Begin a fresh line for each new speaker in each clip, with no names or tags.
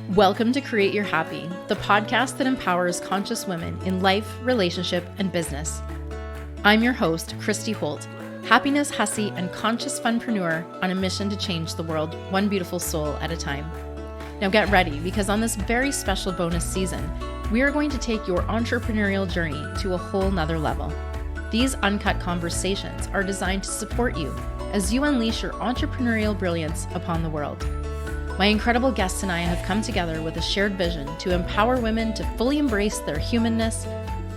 Welcome to Create Your Happy, the podcast that empowers conscious women in life, relationship, and business. I'm your host, Christy Holt, happiness, hussy, and conscious funpreneur on a mission to change the world one beautiful soul at a time. Now get ready, because on this very special bonus season, we are going to take your entrepreneurial journey to a whole nother level. These uncut conversations are designed to support you as you unleash your entrepreneurial brilliance upon the world. My incredible guests and I have come together with a shared vision to empower women to fully embrace their humanness,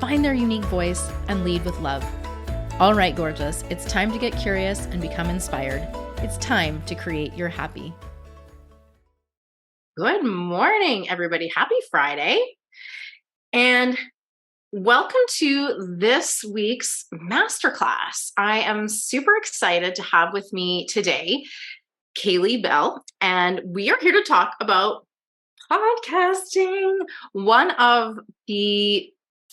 find their unique voice, and lead with love. All right, gorgeous, it's time to get curious and become inspired. It's time to create your happy. Good morning, everybody. Happy Friday. And welcome to this week's masterclass. I am super excited to have with me today Caleigh Bell, and we are here to talk about podcasting. One of the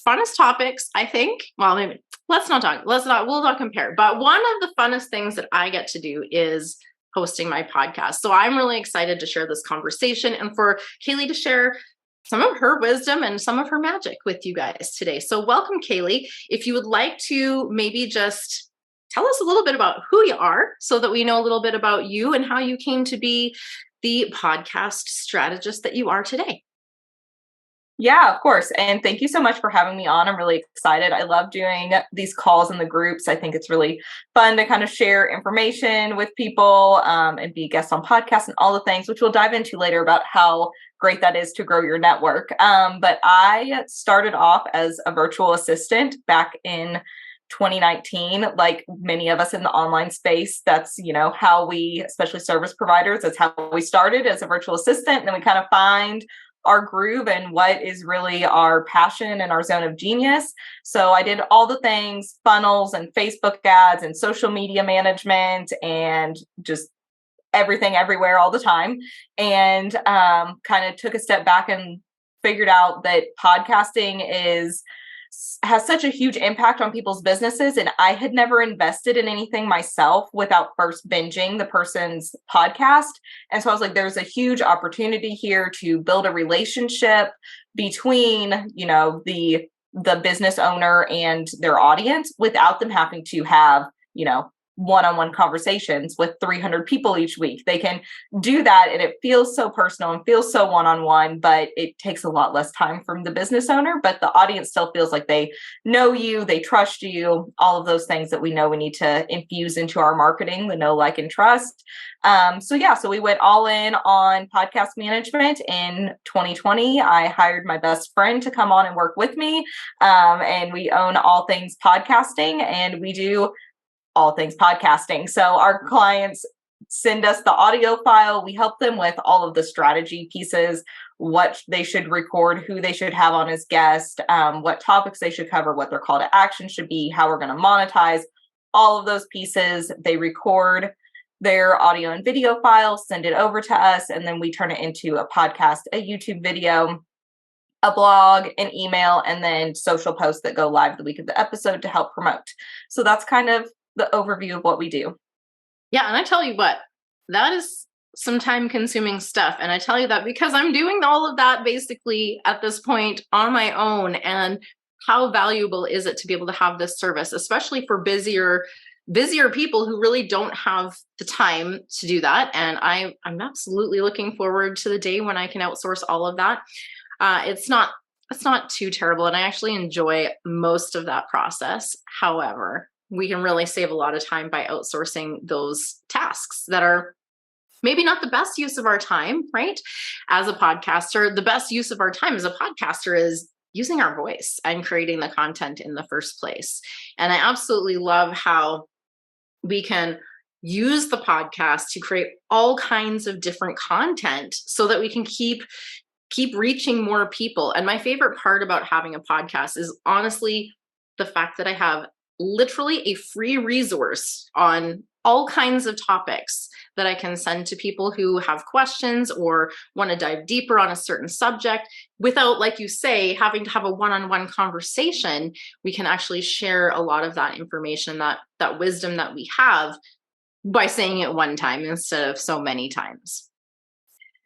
funnest topics, I think. Well, maybe we'll not compare, but one of the funnest things that I get to do is hosting my podcast. So I'm really excited to share this conversation and for Caleigh to share some of her wisdom and some of her magic with you guys today. So welcome, Caleigh. If you would like to maybe just tell us a little bit about who you are so that we know a little bit about you and how you came to be the podcast strategist that you are today.
Yeah, of course. And thank you so much for having me on. I'm really excited. I love doing these calls in the groups. I think it's really fun to kind of share information with people and be guests on podcasts and all the things, which we'll dive into later about how great that is to grow your network. But I started off as a virtual assistant back in 2019, like many of us in the online space. That's, how we, especially service providers, that's how we started as a virtual assistant. And then we kind of find our groove and what is really our passion and our zone of genius. So I did all the things, funnels and Facebook ads and social media management and just everything everywhere all the time. And kind of took a step back and figured out that podcasting has such a huge impact on people's businesses. And I had never invested in anything myself without first binging the person's podcast. And so I was like, there's a huge opportunity here to build a relationship between, the business owner and their audience without them having to have, one-on-one conversations with 300 people each week. They can do that and it feels so personal and feels so one-on-one, but it takes a lot less time from the business owner, but the audience still feels like they know you, they trust you, all of those things that we know we need to infuse into our marketing, the know, like, and trust. So we went all in on podcast management in 2020. I hired my best friend to come on and work with me. And we own all things podcasting, and we do all things podcasting. So our clients send us the audio file. We help them with all of the strategy pieces, what they should record, who they should have on as guest, what topics they should cover, what their call to action should be, how we're going to monetize, all of those pieces. They record their audio and video files, send it over to us, and then we turn it into a podcast, a YouTube video, a blog, an email, and then social posts that go live the week of the episode to help promote. So that's kind of the overview of what we do.
Yeah. And I tell you what, that is some time consuming stuff. And I tell you that because I'm doing all of that basically at this point on my own. And how valuable is it to be able to have this service, especially for busier people who really don't have the time to do that. And I'm absolutely looking forward to the day when I can outsource all of that. It's not too terrible. And I actually enjoy most of that process. However, we can really save a lot of time by outsourcing those tasks that are maybe not the best use of our time, right? As a podcaster, the best use of our time as a podcaster is using our voice and creating the content in the first place. And I absolutely love how we can use the podcast to create all kinds of different content so that we can keep reaching more people. And my favorite part about having a podcast is honestly the fact that I have literally a free resource on all kinds of topics that I can send to people who have questions or want to dive deeper on a certain subject without, like you say, having to have a one-on-one conversation. We can actually share a lot of that information, that wisdom that we have by saying it one time instead of so many times.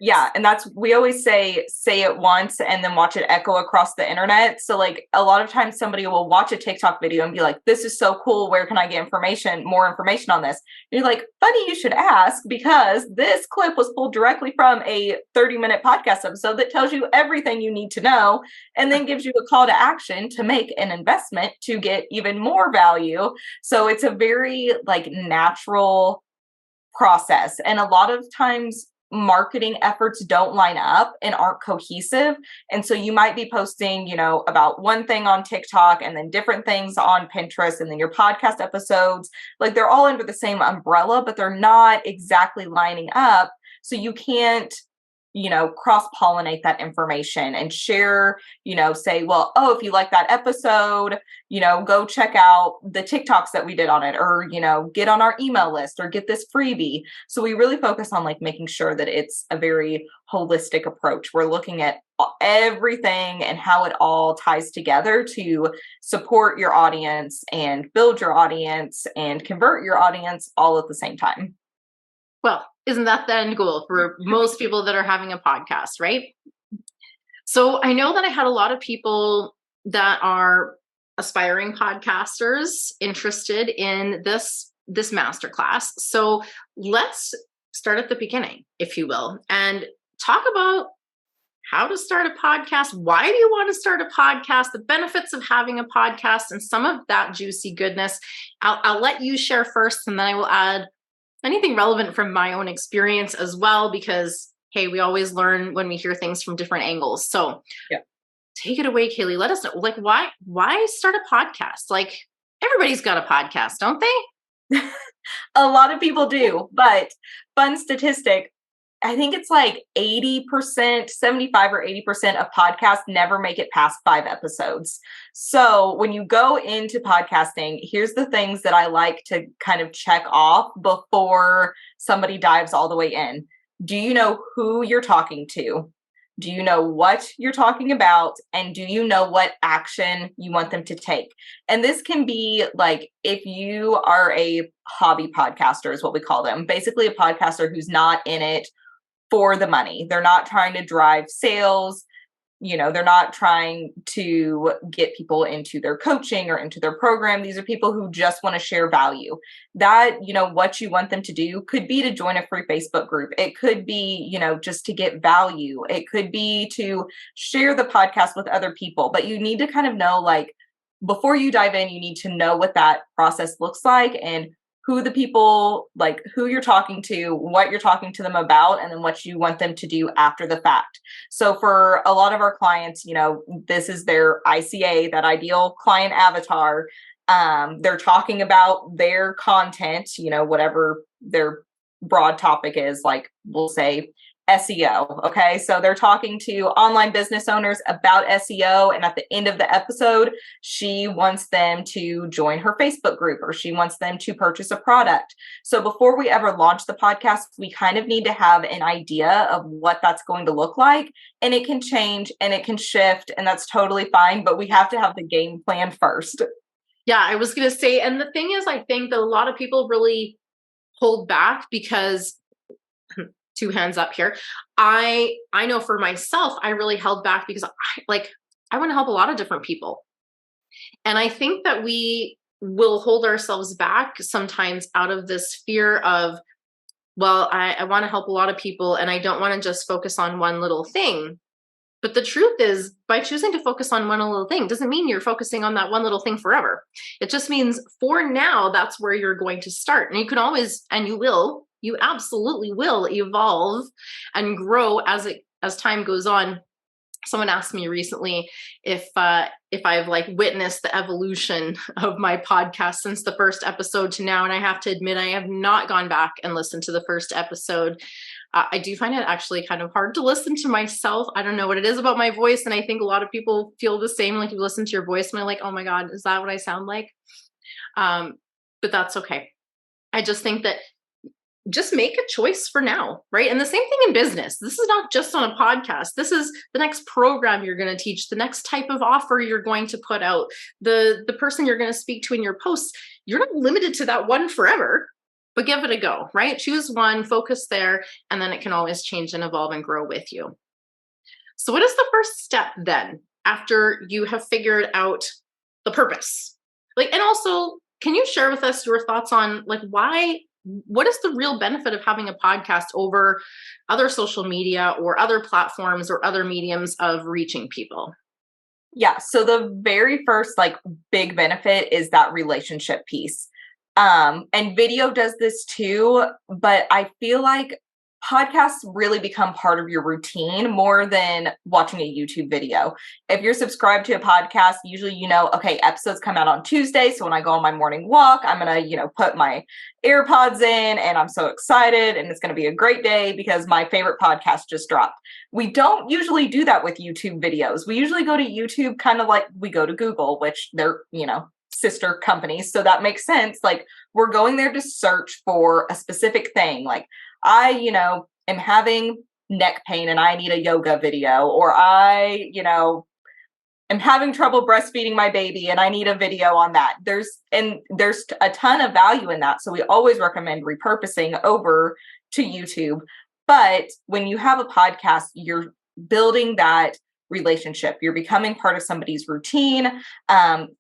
Yeah. And we always say it once and then watch it echo across the internet. So like a lot of times somebody will watch a TikTok video and be like, this is so cool. Where can I get more information on this? And you're like, funny you should ask, because this clip was pulled directly from a 30-minute podcast episode that tells you everything you need to know and then gives you a call to action to make an investment to get even more value. So it's a very like natural process. And a lot of times marketing efforts don't line up and aren't cohesive. And so you might be posting, about one thing on TikTok and then different things on Pinterest and then your podcast episodes, like they're all under the same umbrella, but they're not exactly lining up. So you can't, cross-pollinate that information and share, say, well, oh, if you like that episode, go check out the TikToks that we did on it, or, get on our email list or get this freebie. So we really focus on like making sure that it's a very holistic approach. We're looking at everything and how it all ties together to support your audience and build your audience and convert your audience all at the same time.
Well, isn't that the end goal for most people that are having a podcast, right? So I know that I had a lot of people that are aspiring podcasters interested in this masterclass. So let's start at the beginning, if you will, and talk about how to start a podcast. Why do you want to start a podcast? The benefits of having a podcast and some of that juicy goodness. I'll let you share first, and then I will add anything relevant from my own experience as well, because, hey, we always learn when we hear things from different angles. So Take it away, Caleigh. Let us know, like, why start a podcast? Like, everybody's got a podcast, don't they?
A lot of people do, but fun statistic, I think it's like 80%, 75 or 80% of podcasts never make it past 5 episodes. So when you go into podcasting, here's the things that I like to kind of check off before somebody dives all the way in. Do you know who you're talking to? Do you know what you're talking about? And do you know what action you want them to take? And this can be like, if you are a hobby podcaster is what we call them, basically a podcaster who's not in it for the money. They're not trying to drive sales. They're not trying to get people into their coaching or into their program. These are people who just want to share value. That, what you want them to do could be to join a free Facebook group. It could be, just to get value. It could be to share the podcast with other people. But you need to kind of know, like, before you dive in, you need to know what that process looks like and who the people, like who you're talking to, what you're talking to them about, and then what you want them to do after the fact. So for a lot of our clients, this is their ICA, that ideal client avatar. They're talking about their content, whatever their broad topic is, like we'll say SEO. Okay. So they're talking to online business owners about SEO. And at the end of the episode, she wants them to join her Facebook group, or she wants them to purchase a product. So before we ever launch the podcast, we kind of need to have an idea of what that's going to look like. And it can change and it can shift, and that's totally fine. But we have to have the game plan first.
Yeah, I was going to say, and the thing is, I think that a lot of people really hold back because 2 hands up here. I know for myself, I really held back because I want to help a lot of different people. And I think that we will hold ourselves back sometimes out of this fear of, well, I want to help a lot of people and I don't want to just focus on one little thing. But the truth is, by choosing to focus on one little thing doesn't mean you're focusing on that one little thing forever. It just means for now, that's where you're going to start. And you can always, and you absolutely will evolve and grow as time goes on. Someone asked me recently if I've like witnessed the evolution of my podcast since the first episode to now. And I have to admit, I have not gone back and listened to the first episode. I do find it actually kind of hard to listen to myself. I don't know what it is about my voice. And I think a lot of people feel the same. Like, you listen to your voice and they're like, oh my God, is that what I sound like? But that's okay. I just think that just make a choice for now, right? And the same thing in business. This is not just on a podcast. This is the next program you're going to teach, the next type of offer you're going to put out, the person you're going to speak to in your posts. You're not limited to that one forever, but give it a go, right? Choose one, focus there, and then it can always change and evolve and grow with you. So what is the first step then after you have figured out the purpose? Like, and also, can you share with us your thoughts on like what is the real benefit of having a podcast over other social media or other platforms or other mediums of reaching people?
Yeah. So the very first like big benefit is that relationship piece. And video does this too, but I feel like podcasts really become part of your routine more than watching a YouTube video. If you're subscribed to a podcast, usually okay, episodes come out on Tuesday. So when I go on my morning walk, I'm going to, put my AirPods in and I'm so excited and it's going to be a great day because my favorite podcast just dropped. We don't usually do that with YouTube videos. We usually go to YouTube kind of like we go to Google, which they're, sister companies. So that makes sense. Like we're going there to search for a specific thing. Like I, am having neck pain and I need a yoga video, or I, am having trouble breastfeeding my baby and I need a video on that. There's a ton of value in that. So we always recommend repurposing over to YouTube. But when you have a podcast, you're building that relationship. You're becoming part of somebody's routine.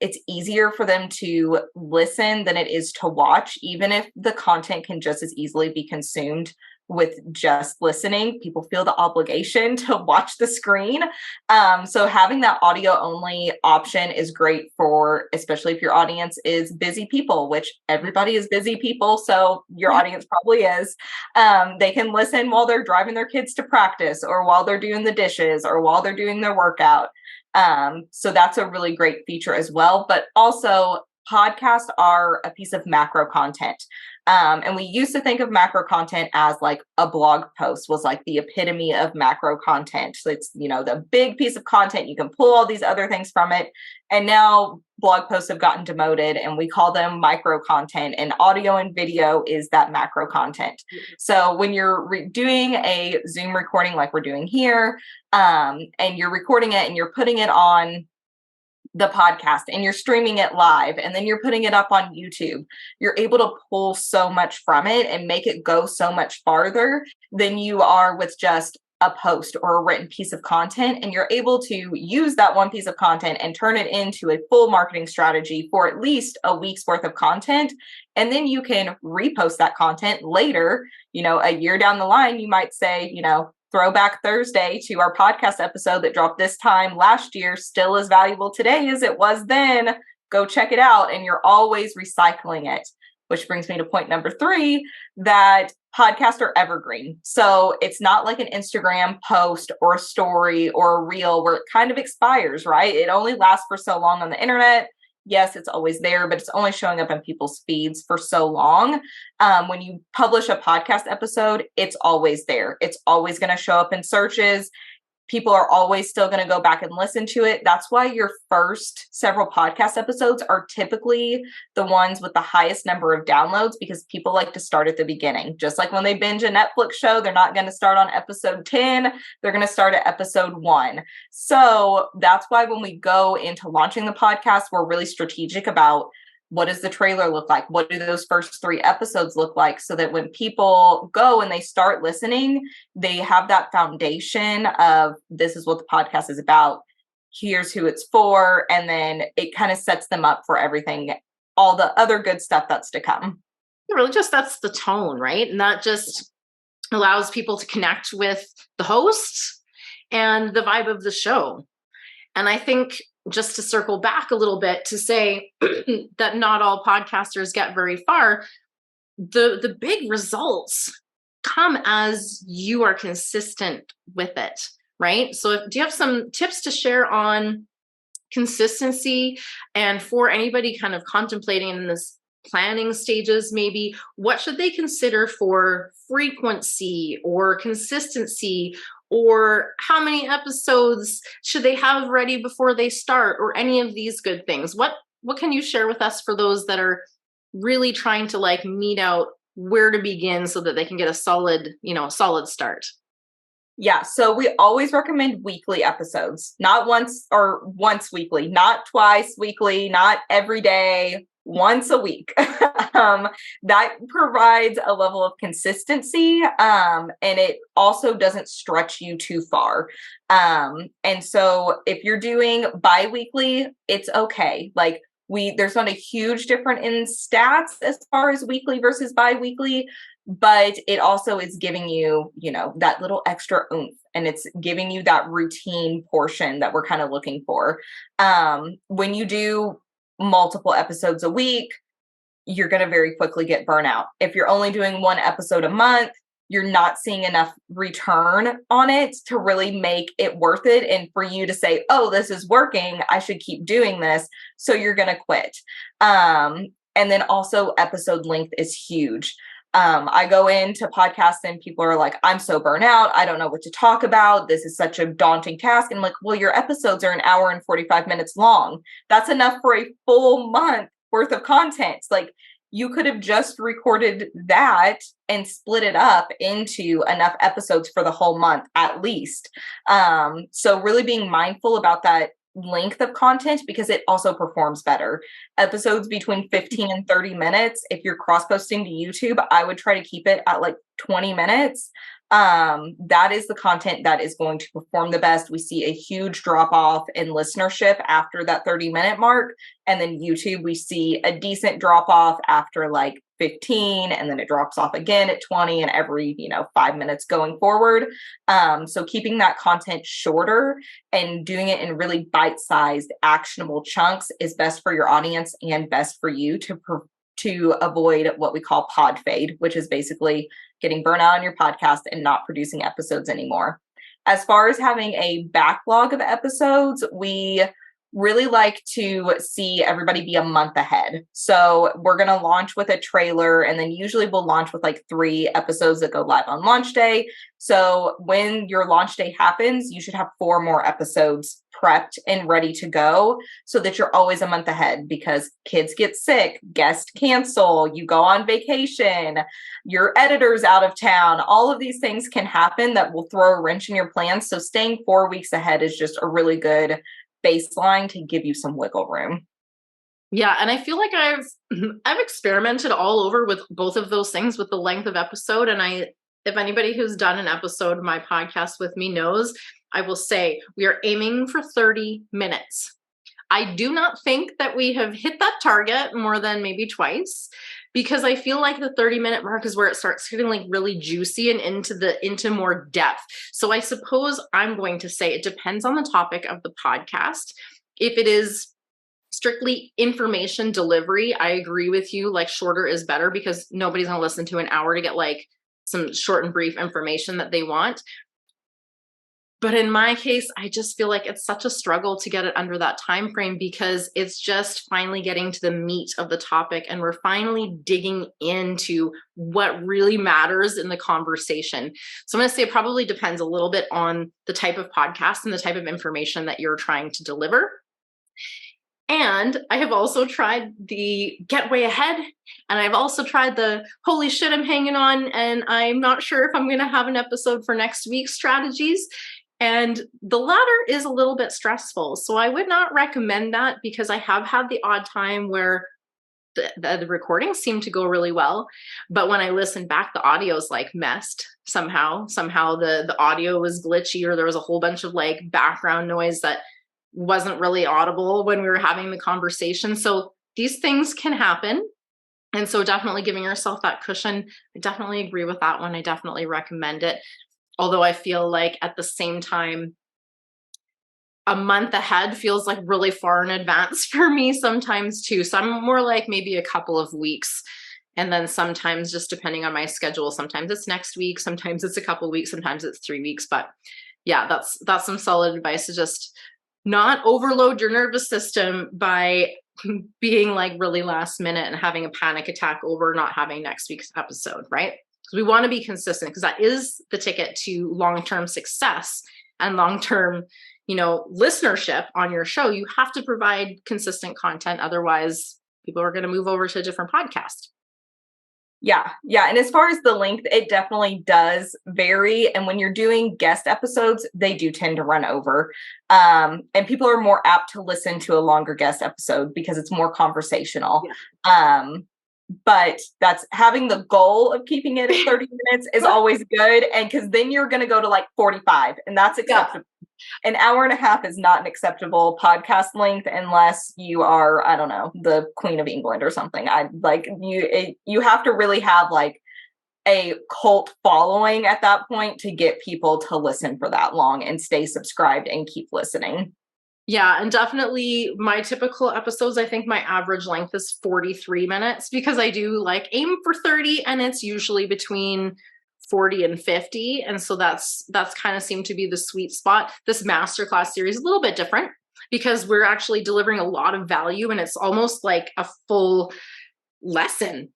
It's easier for them to listen than it is to watch, even if the content can just as easily be consumed with just listening. People feel the obligation to watch the screen. So having that audio only option is great for, especially if your audience is busy people, which everybody is busy people. So your audience probably is. They can listen while they're driving their kids to practice or while they're doing the dishes or while they're doing their workout. So that's a really great feature as well. But also podcasts are a piece of macro content. And we used to think of macro content as like a blog post was like the epitome of macro content. So it's, the big piece of content, you can pull all these other things from it. And now blog posts have gotten demoted and we call them micro content, and audio and video is that macro content. So when you're doing a Zoom recording like we're doing here, and you're recording it and you're putting it on the podcast and you're streaming it live and then you're putting it up on YouTube, you're able to pull so much from it and make it go so much farther than you are with just a post or a written piece of content. And you're able to use that one piece of content and turn it into a full marketing strategy for at least a week's worth of content. And then you can repost that content later, a year down the line, you might say, Throwback Thursday to our podcast episode that dropped this time last year, still as valuable today as it was then. Go check it out. And you're always recycling it, which brings me to point number 3, that podcasts are evergreen. So it's not like an Instagram post or a story or a reel where it kind of expires, right? It only lasts for so long on the internet. Yes, it's always there, but it's only showing up in people's feeds for so long. When you publish a podcast episode, it's always there. It's always going to show up in searches. People are always still going to go back and listen to it. That's why your first several podcast episodes are typically the ones with the highest number of downloads, because people like to start at the beginning. Just like when they binge a Netflix show, they're not going to start on episode 10. They're going to start at episode 1. So that's why when we go into launching the podcast, we're really strategic about what does the trailer look like? What do those first 3 episodes look like? So that when people go and they start listening, they have that foundation of this is what the podcast is about. Here's who it's for. And then it kind of sets them up for everything, all the other good stuff that's to come.
It really just sets the tone, right? And that just allows people to connect with the host and the vibe of the show. And I think just to circle back a little bit to say that not all podcasters get very far, the big results come as you are consistent with it, right? So do you have some tips to share on consistency, and for anybody kind of contemplating in this planning stages, maybe what should they consider for frequency or consistency, or how many episodes should they have ready before they start, or any of these good things? What can you share with us for those that are really trying to like meet out where to begin so that they can get a solid start?
Yeah. So we always recommend weekly episodes, not once weekly, not twice weekly, not every day, once a week. That provides a level of consistency, and it also doesn't stretch you too far. And so if you're doing bi-weekly, it's okay. Like there's not a huge difference in stats as far as weekly versus bi-weekly, but it also is giving you, that little extra oomph, and it's giving you that routine portion that we're kind of looking for. When you do multiple episodes a week, you're going to very quickly get burnout. If you're only doing one episode a month, you're not seeing enough return on it to really make it worth it. And for you to say, oh, this is working, I should keep doing this. So you're going to quit. And then also episode length is huge. I go into podcasts and people are like, I'm so burnt out. I don't know what to talk about. This is such a daunting task. And I'm like, well, your episodes are an hour and 45 minutes long. That's enough for a full month worth of content. Like you could have just recorded that and split it up into enough episodes for the whole month, at least. So really being mindful about that length of content, because it also performs better. Episodes between 15 and 30 minutes. If you're cross-posting to YouTube, I would try to keep it at like 20 minutes. That is the content that is going to perform the best. We see a huge drop off in listenership after that 30-minute mark. And then YouTube, we see a decent drop off after like 15, and then it drops off again at 20 and every 5 minutes going forward. So keeping that content shorter and doing it in really bite-sized actionable chunks is best for your audience and best for you to avoid what we call pod fade, which is basically getting burnout on your podcast and not producing episodes anymore. As far as having a backlog of episodes, we really like to see everybody be a month ahead. So we're going to launch with a trailer, and then usually we'll launch with like 3 episodes that go live on launch day. So when your launch day happens, you should have 4 more episodes prepped and ready to go so that you're always a month ahead, because kids get sick, guests cancel, you go on vacation, your editor's out of town. All of these things can happen that will throw a wrench in your plans. So staying 4 weeks ahead is just a really good baseline to give you some wiggle room.
Yeah, and I feel like I've experimented all over with both of those things with the length of episode. And if anybody who's done an episode of my podcast with me knows, I will say we are aiming for 30 minutes. I do not think that we have hit that target more than maybe twice, because I feel like the 30-minute mark is where it starts getting like really juicy and into more depth. So I suppose I'm going to say it depends on the topic of the podcast. If it is strictly information delivery, I agree with you. Like shorter is better, because nobody's going to listen to an hour to get like some short and brief information that they want. But in my case, I just feel like it's such a struggle to get it under that time frame, because it's just finally getting to the meat of the topic, and we're finally digging into what really matters in the conversation. So I'm going to say it probably depends a little bit on the type of podcast and the type of information that you're trying to deliver. And I have also tried the get way ahead, and I've also tried the holy shit, I'm hanging on and I'm not sure if I'm going to have an episode for next week's strategies. And the latter is a little bit stressful. So I would not recommend that, because I have had the odd time where the recordings seem to go really well, but when I listen back, the audio is like messed somehow. The audio was glitchy, or there was a whole bunch of like background noise that wasn't really audible when we were having the conversation. So these things can happen. And so definitely giving yourself that cushion. I definitely agree with that one. I definitely recommend it. Although I feel like at the same time, a month ahead feels like really far in advance for me sometimes too. So I'm more like maybe a couple of weeks. And then sometimes, just depending on my schedule, sometimes it's next week, sometimes it's a couple of weeks, sometimes it's 3 weeks. But yeah, that's some solid advice, to just not overload your nervous system by being like really last minute and having a panic attack over not having next week's episode, right? Because we want to be consistent, because that is the ticket to long-term success and long-term, listenership on your show. You have to provide consistent content. Otherwise, people are going to move over to a different podcast.
Yeah. Yeah. And as far as the length, it definitely does vary. And when you're doing guest episodes, they do tend to run over. And people are more apt to listen to a longer guest episode because it's more conversational.
Yeah.
But that's having the goal of keeping it at 30 minutes is always good. And because then you're going to go to like 45, and that's acceptable. An hour and a half is not an acceptable podcast length unless you are, I don't know, the Queen of England or something. You have to really have like a cult following at that point to get people to listen for that long and stay subscribed and keep listening.
Yeah, and definitely my typical episodes, I think my average length is 43 minutes because I do like aim for 30, and it's usually between 40 and 50. And so that's kind of seemed to be the sweet spot. This masterclass series is a little bit different because we're actually delivering a lot of value, and it's almost like a full lesson.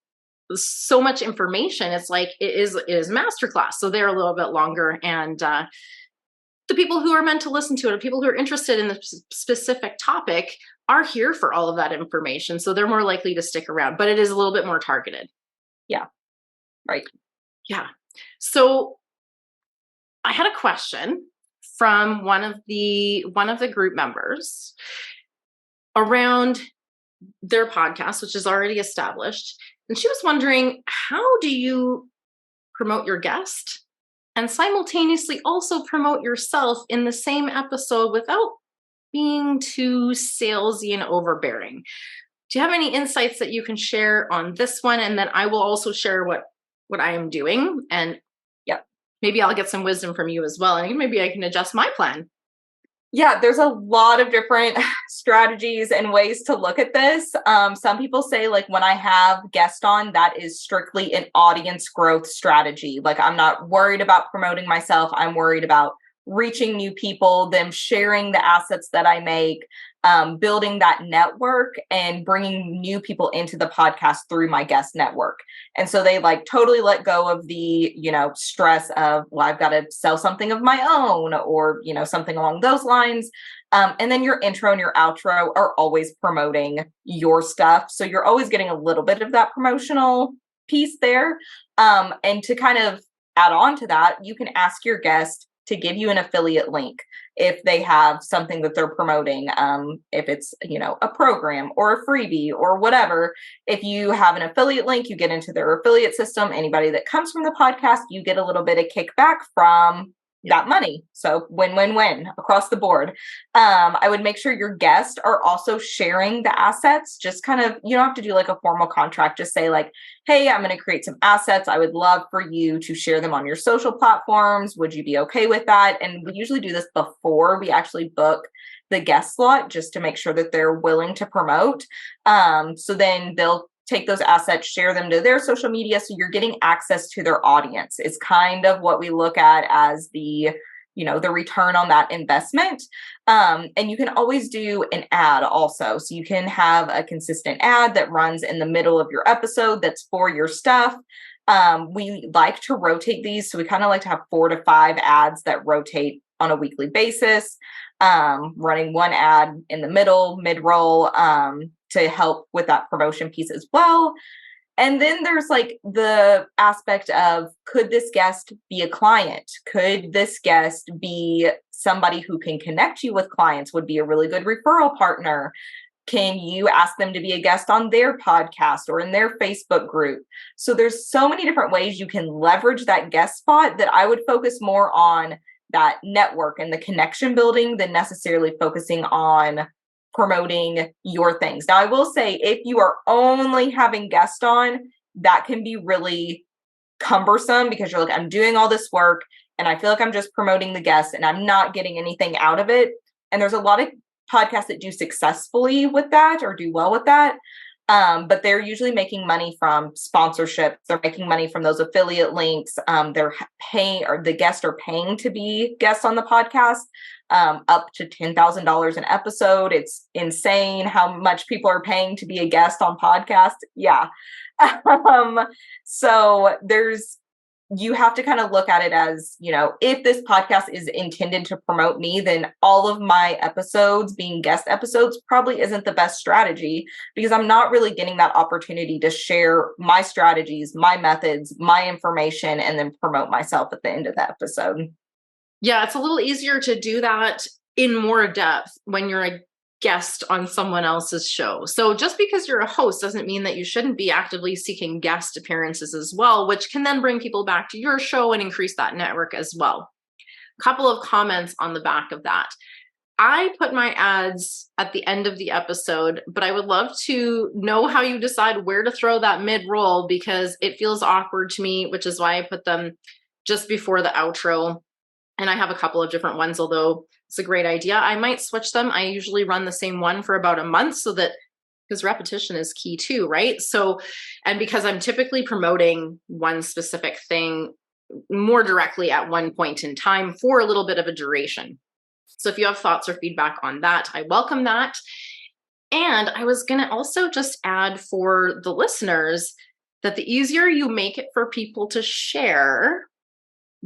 So much information. It's like it is masterclass. So they're a little bit longer, and the people who are meant to listen to it, or people who are interested in the specific topic, are here for all of that information. So they're more likely to stick around, but it is a little bit more targeted.
Yeah. Right.
Yeah. So I had a question from one of the group members around their podcast, which is already established. And she was wondering, how do you promote your guest and simultaneously also promote yourself in the same episode without being too salesy and overbearing? Do you have any insights that you can share on this one? And then I will also share what I am doing, and maybe I'll get some wisdom from you as well. And maybe I can adjust my plan.
Yeah, there's a lot of different strategies and ways to look at this. Some people say, like, when I have guests on, that is strictly an audience growth strategy. Like, I'm not worried about promoting myself. I'm worried about reaching new people, them sharing the assets that I make, building that network and bringing new people into the podcast through my guest network. And so they like totally let go of the, stress of, well, I've got to sell something of my own or, something along those lines. And then your intro and your outro are always promoting your stuff. So you're always getting a little bit of that promotional piece there. And to kind of add on to that, you can ask your guest to give you an affiliate link if they have something that they're promoting, if it's, a program or a freebie or whatever. If you have an affiliate link, you get into their affiliate system. Anybody that comes from the podcast, you get a little bit of kickback from that money. So win across the board. I would make sure your guests are also sharing the assets. Just kind of, you don't have to do like a formal contract. Just say like, hey, I'm going to create some assets. I would love for you to share them on your social platforms. Would you be okay with that? And we usually do this before we actually book the guest slot, just to make sure that they're willing to promote. So then they'll take those assets, share them to their social media. So you're getting access to their audience is kind of what we look at as the, the return on that investment. And you can always do an ad also. So you can have a consistent ad that runs in the middle of your episode that's for your stuff. We like to rotate these. So we kind of like to have 4 to 5 ads that rotate on a weekly basis, running one ad in the middle, mid-roll, to help with that promotion piece as well. And then there's like the aspect of, could this guest be a client? Could this guest be somebody who can connect you with clients, would be a really good referral partner? Can you ask them to be a guest on their podcast or in their Facebook group? So there's so many different ways you can leverage that guest spot that I would focus more on that network and the connection building than necessarily focusing on promoting your things. Now, I will say, if you are only having guests on, that can be really cumbersome because you're like, I'm doing all this work and I feel like I'm just promoting the guests and I'm not getting anything out of it. And there's a lot of podcasts that do successfully with that or do well with that. But they're usually making money from sponsorships. They're making money from those affiliate links. They're paying, or the guests are paying to be guests on the podcast, up to $10,000 an episode. It's insane how much people are paying to be a guest on podcasts. Yeah. So there's you have to kind of look at it as, if this podcast is intended to promote me, then all of my episodes being guest episodes probably isn't the best strategy, because I'm not really getting that opportunity to share my strategies, my methods, my information, and then promote myself at the end of the episode.
Yeah, it's a little easier to do that in more depth when you're a guest on someone else's show. So just because you're a host doesn't mean that you shouldn't be actively seeking guest appearances as well, which can then bring people back to your show and increase that network as well. A couple of comments on the back of that. I put my ads at the end of the episode, but I would love to know how you decide where to throw that mid-roll, because it feels awkward to me, which is why I put them just before the outro. And I have a couple of different ones, although it's a great idea. I might switch them. I usually run the same one for about a month, so that, because repetition is key too, right? So, and because I'm typically promoting one specific thing more directly at one point in time for a little bit of a duration. So if you have thoughts or feedback on that, I welcome that. And I was going to also just add for the listeners that the easier you make it for people to share,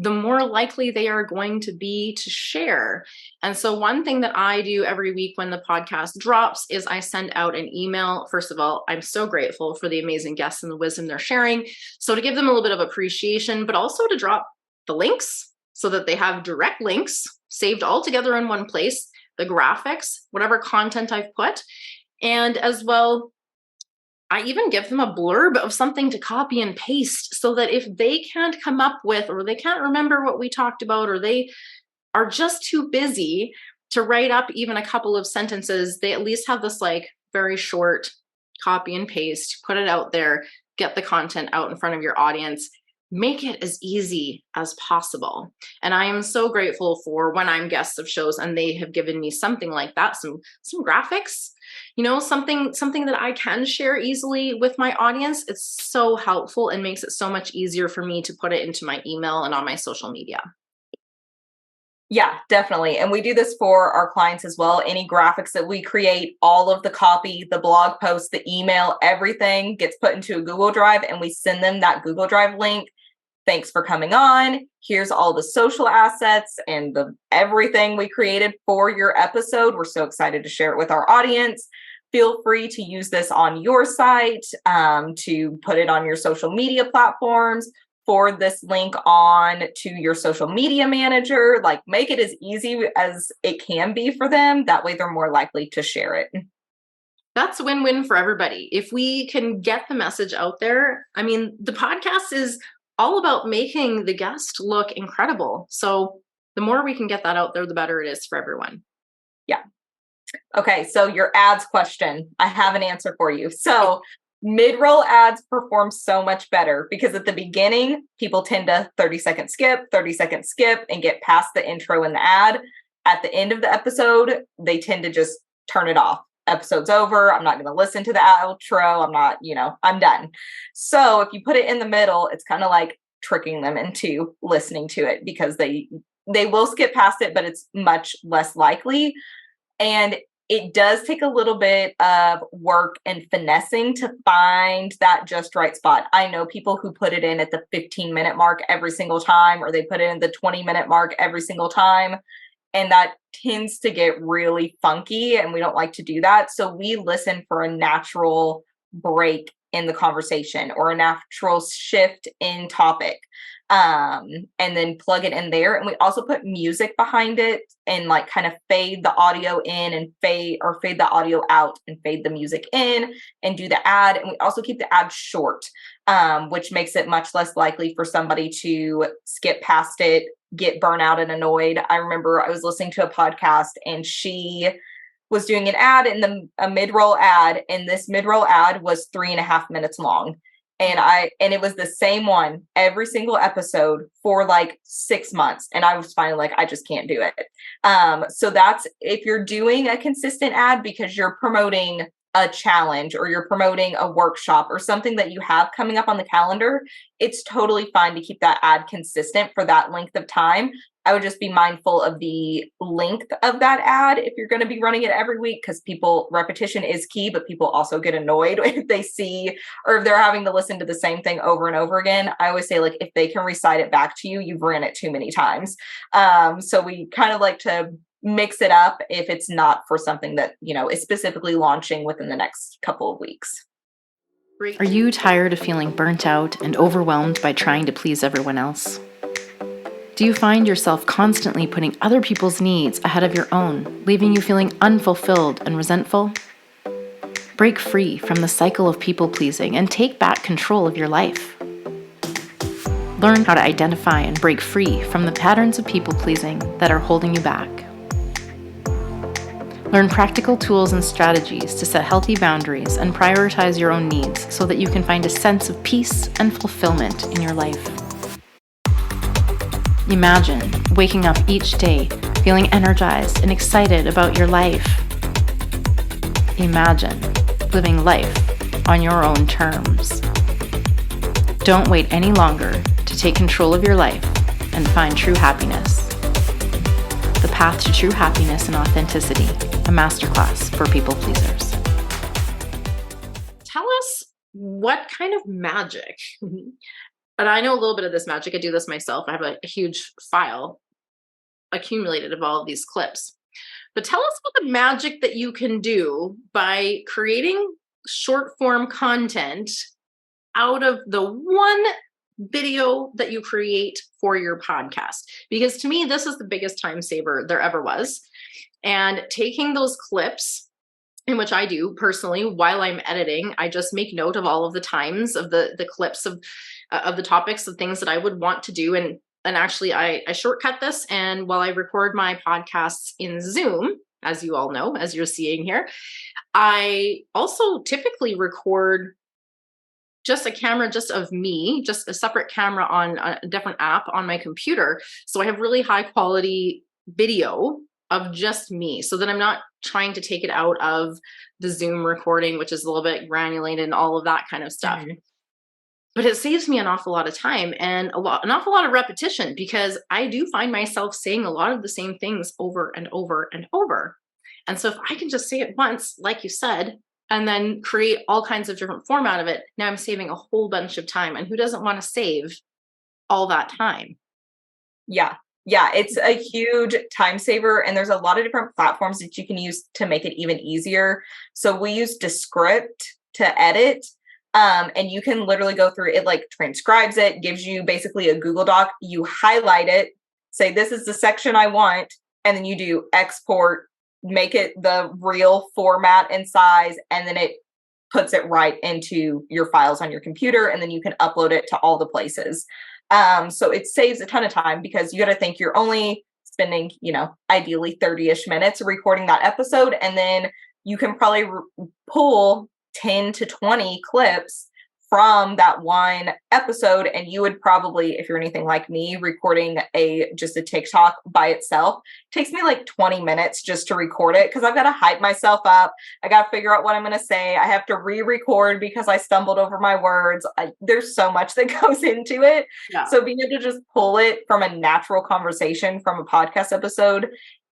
the more likely they are going to be to share. And so one thing that I do every week when the podcast drops is I send out an email. First of all, I'm so grateful for the amazing guests and the wisdom they're sharing. So to give them a little bit of appreciation, but also to drop the links so that they have direct links saved all together in one place, the graphics, whatever content I've put. And as well, I even give them a blurb of something to copy and paste, so that if they can't come up with, or they can't remember what we talked about, or they are just too busy to write up even a couple of sentences, they at least have this like very short copy and paste, put it out there, get the content out in front of your audience, make it as easy as possible. And I am so grateful for when I'm guests of shows and they have given me something like that, some graphics, something that I can share easily with my audience. It's so helpful and makes it so much easier for me to put it into my email and on my social media.
Yeah, definitely. And we do this for our clients as well. Any graphics that we create, all of the copy, the blog post, the email, everything gets put into a Google Drive, and we send them that Google Drive link. Thanks for coming on. Here's all the social assets and everything we created for your episode. We're so excited to share it with our audience. Feel free to use this on your site, to put it on your social media platforms, forward this link on to your social media manager, like make it as easy as it can be for them. That way they're more likely to share it.
That's win-win for everybody. If we can get the message out there, I mean, the podcast is all about making the guest look incredible. So the more we can get that out there, the better it is for everyone.
Yeah. Okay. So your ads question, I have an answer for you. So mid-roll ads perform so much better because at the beginning, people tend to 30-second skip, and get past the intro and the ad. At the end of the episode, they tend to just turn it off. Episode's over. I'm not going to listen to the outro. I'm not, I'm done. So if you put it in the middle, it's kind of like tricking them into listening to it, because they will skip past it, but it's much less likely. And it does take a little bit of work and finessing to find that just right spot. I know people who put it in at the 15-minute mark every single time, or they put it in the 20-minute mark every single time. And that tends to get really funky, and we don't like to do that. So we listen for a natural break in the conversation or a natural shift in topic, and then plug it in there. And we also put music behind it and like kind of fade the audio in and fade the audio out and fade the music in and do the ad. And we also keep the ad short, which makes it much less likely for somebody to skip past it, get burnout and annoyed. I remember I was listening to a podcast and she was doing an ad in a mid-roll ad, and this mid-roll ad was 3.5 minutes long. And it was the same one every single episode for like 6 months. And I was finally like, I just can't do it. So that's, if you're doing a consistent ad because you're promoting a challenge or you're promoting a workshop or something that you have coming up on the calendar, it's totally fine to keep that ad consistent for that length of time. I would just be mindful of the length of that ad if you're going to be running it every week, because repetition is key, but people also get annoyed if they see or if they're having to listen to the same thing over and over again. I always say, like, if they can recite it back to you, you've ran it too many times. So we kind of like to mix it up if it's not for something that, is specifically launching within the next couple of weeks.
Are you tired of feeling burnt out and overwhelmed by trying to please everyone else? Do you find yourself constantly putting other people's needs ahead of your own, leaving you feeling unfulfilled and resentful? Break free from the cycle of people pleasing and take back control of your life. Learn how to identify and break free from the patterns of people pleasing that are holding you back. Learn practical tools and strategies to set healthy boundaries and prioritize your own needs so that you can find a sense of peace and fulfillment in your life. Imagine waking up each day feeling energized and excited about your life. Imagine living life on your own terms. Don't wait any longer to take control of your life and find true happiness. The Path to True Happiness and Authenticity, a masterclass for people pleasers. Tell us what kind of magic, but I know a little bit of this magic. I do this myself. I have a huge file accumulated of all of these clips. But tell us about the magic that you can do by creating short form content out of the one video that you create for your podcast. Because to me, this is the biggest time saver there ever was. And taking those clips, in which I do personally while I'm editing, I just make note of all of the times of the clips of the topics of things that I would want to do. And actually I shortcut this. And while I record my podcasts in Zoom, as you all know, as you're seeing here, I also typically record just a camera just of me, just a separate camera on a different app on my computer. So I have really high quality video of just me, so that I'm not trying to take it out of the Zoom recording, which is a little bit granulated and all of that kind of stuff. Mm-hmm. But it saves me an awful lot of time and an awful lot of repetition, because I do find myself saying a lot of the same things over and over and over. And so if I can just say it once, like you said, and then create all kinds of different form out of it, now I'm saving a whole bunch of time. And who doesn't want to save all that time?
Yeah. Yeah, it's a huge time saver, and there's a lot of different platforms that you can use to make it even easier. So we use Descript to edit, and you can literally go through it, like transcribes it, gives you basically a Google Doc. You highlight it, say this is the section I want, and then you do export, make it the real format and size, and then it puts it right into your files on your computer, and then you can upload it to all the places. So it saves a ton of time, because you got to think you're only spending, ideally 30-ish minutes recording that episode. And then you can probably pull 10 to 20 clips from that one episode. And you would probably, if you're anything like me, recording just a TikTok by itself takes me like 20 minutes just to record it, because I've got to hype myself up. I got to figure out what I'm going to say. I have to re-record because I stumbled over my words. There's so much that goes into it. Yeah. So being able to just pull it from a natural conversation from a podcast episode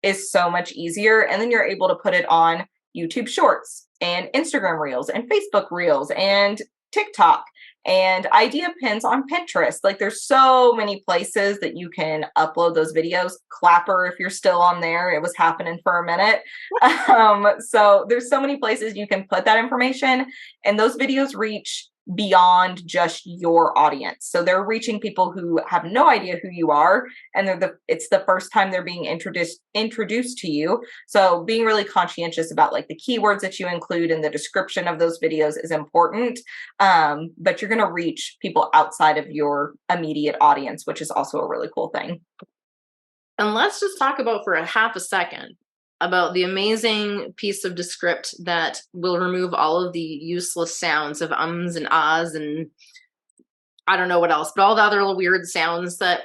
is so much easier. And then you're able to put it on YouTube Shorts and Instagram Reels and Facebook Reels and TikTok and idea pins on Pinterest. Like, there's so many places that you can upload those videos. Clapper, if you're still on there, it was happening for a minute. So there's so many places you can put that information, and those videos reach beyond just your audience. So they're reaching people who have no idea who you are, and it's the first time they're being introduced to you. So being really conscientious about like the keywords that you include in the description of those videos is important. But you're going to reach people outside of your immediate audience, which is also a really cool thing.
And let's just talk about for a half a second about the amazing piece of Descript that will remove all of the useless sounds of ums and ahs and I don't know what else, but all the other little weird sounds that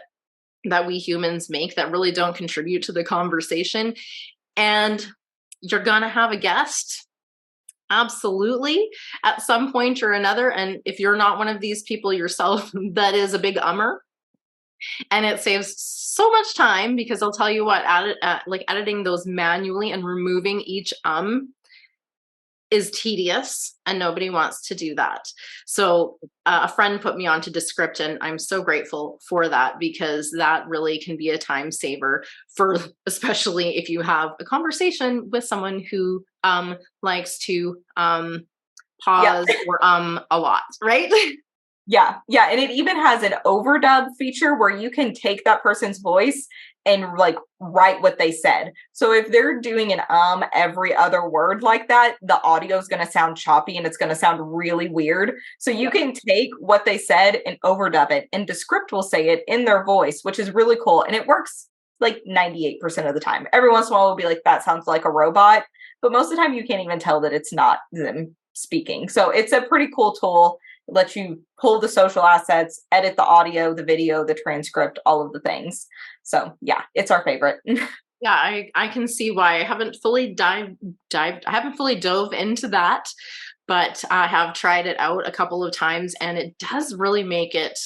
we humans make that really don't contribute to the conversation. And you're going to have a guest, Absolutely, at some point or another. And if you're not one of these people yourself that is a big ummer, and it saves so much time, because I'll tell you what, like editing those manually and removing each is tedious, and nobody wants to do that. So a friend put me onto Descript, and I'm so grateful for that, because that really can be a time saver for, especially if you have a conversation with someone who likes to
Yeah.
pause or a lot, right?
Yeah. Yeah. And it even has an overdub feature where you can take that person's voice and like write what they said. So if they're doing an every other word like that, the audio is going to sound choppy and it's going to sound really weird. So you can take what they said and overdub it, and Descript will say it in their voice, which is really cool. And it works like 98% of the time. Every once in a while, we'll be like, that sounds like a robot. But most of the time, you can't even tell that it's not them speaking. So it's a pretty cool tool. It lets you pull the social assets, edit the audio, the video, the transcript, all of the things. So yeah, it's our favorite.
Yeah, I can see why. I haven't fully I haven't fully dove into that, but I have tried it out a couple of times, and it does really make it,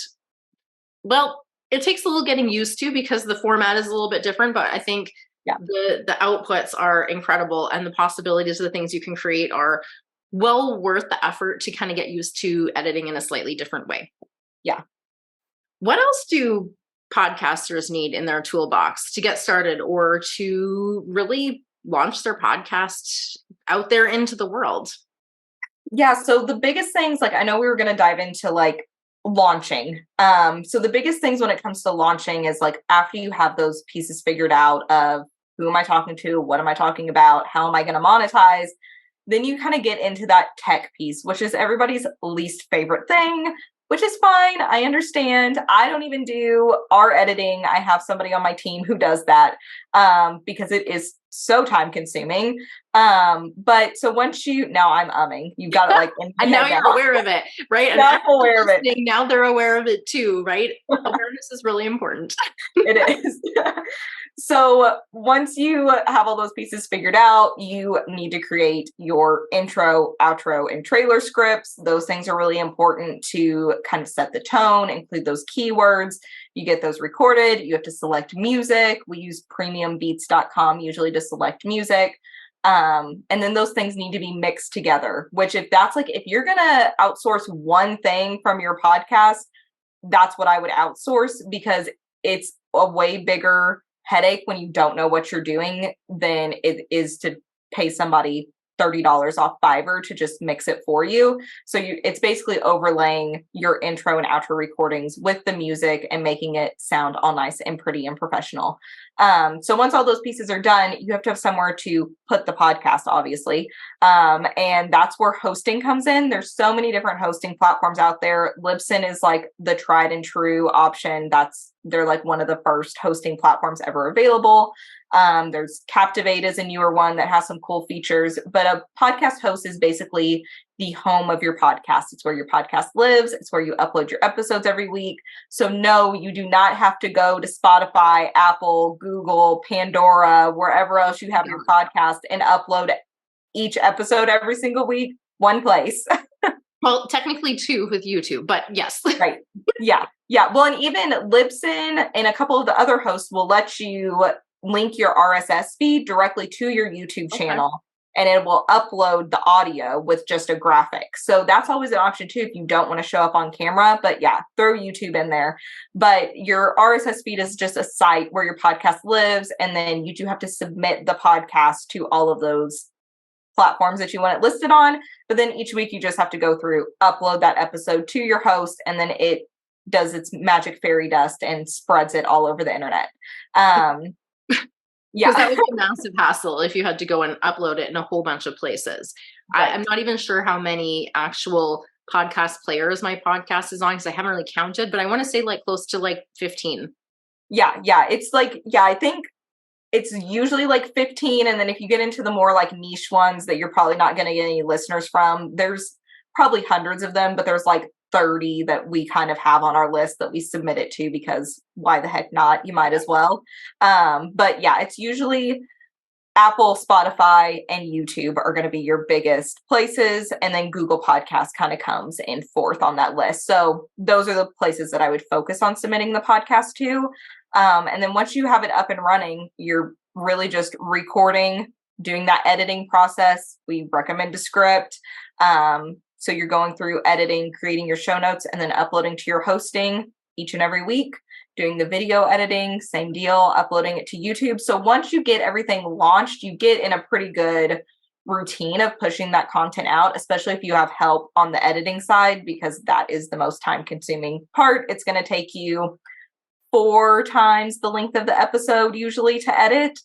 well, it takes a little getting used to, because the format is a little bit different, but I think
Yeah.
the outputs are incredible, and the possibilities of the things you can create are well worth the effort to kind of get used to editing in a slightly different way.
Yeah.
What else do podcasters need in their toolbox to get started, or to really launch their podcast out there into the world?
Yeah. So the biggest things, like I know we were going to dive into like launching. So the biggest things when it comes to launching is like after you have those pieces figured out of who am I talking to, what am I talking about, how am I going to monetize, then you kind of get into that tech piece, which is everybody's least favorite thing, which is fine. I understand. I don't even do our editing. I have somebody on my team who does that because it is so time consuming. But so once now I'm umming, you've got it like,
and now you're aware of it, right?
Now I'm aware of it.
Now they're aware of it too, right? Awareness is really important.
It is. So once you have all those pieces figured out, you need to create your intro, outro, and trailer scripts. Those things are really important to kind of set the tone, include those keywords. You get those recorded. You have to select music. We use premiumbeats.com usually to select music. And then those things need to be mixed together, which if you're going to outsource one thing from your podcast, that's what I would outsource, because it's a way bigger headache when you don't know what you're doing than it is to pay somebody $30 off Fiverr to just mix it for you. So it's basically overlaying your intro and outro recordings with the music and making it sound all nice and pretty and professional. So once all those pieces are done, you have to have somewhere to put the podcast, obviously. And that's where hosting comes in. There's so many different hosting platforms out there. Libsyn is like the tried and true option. They're like one of the first hosting platforms ever available. There's Captivate is a newer one that has some cool features, but a podcast host is basically the home of your podcast. It's where your podcast lives. It's where you upload your episodes every week. So no, you do not have to go to Spotify, Apple, Google, Pandora, wherever else you have your podcast and upload each episode every single week. One place.
Well, technically two with YouTube, but yes.
Right. Yeah. Yeah. Well, and even Libsyn and a couple of the other hosts will let you link your RSS feed directly to your YouTube channel, and it will upload the audio with just a graphic. So that's always an option too if you don't want to show up on camera. But yeah, throw YouTube in there. But your RSS feed is just a site where your podcast lives, and then you do have to submit the podcast to all of those platforms that you want it listed on. But then each week you just have to go through, upload that episode to your host, and then it does its magic fairy dust and spreads it all over the internet.
Yeah, that would be a massive hassle if you had to go and upload it in a whole bunch of places. Right. I'm not even sure how many actual podcast players my podcast is on, because I haven't really counted, but I want to say like close to like 15.
Yeah. It's like, I think it's usually like 15. And then if you get into the more like niche ones that you're probably not going to get any listeners from, there's probably hundreds of them, but there's like 30 that we kind of have on our list that we submit it to, because why the heck not? You might as well. But yeah, it's usually Apple, Spotify, and YouTube are going to be your biggest places. And then Google Podcast kind of comes in fourth on that list. So those are the places that I would focus on submitting the podcast to. And then once you have it up and running, you're really just recording, doing that editing process. We recommend a script. So you're going through editing, creating your show notes, and then uploading to your hosting each and every week. Doing the video editing, same deal, uploading it to YouTube. So once you get everything launched, you get in a pretty good routine of pushing that content out, especially if you have help on the editing side, because that is the most time consuming part. It's going to take you 4 times the length of the episode usually to edit.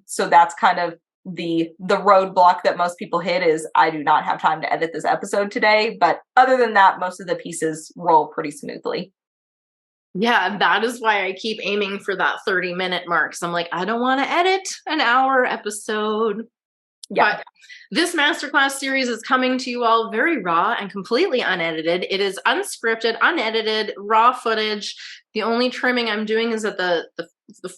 So that's kind of the roadblock that most people hit is I do not have time to edit this episode today. But other than that, most of the pieces roll pretty smoothly.
Yeah, that is why I keep aiming for that 30-minute mark. So I'm like, I don't want to edit an hour episode. Yeah. But this masterclass series is coming to you all very raw and completely unedited. It is unscripted, unedited, raw footage. The only trimming I'm doing is at the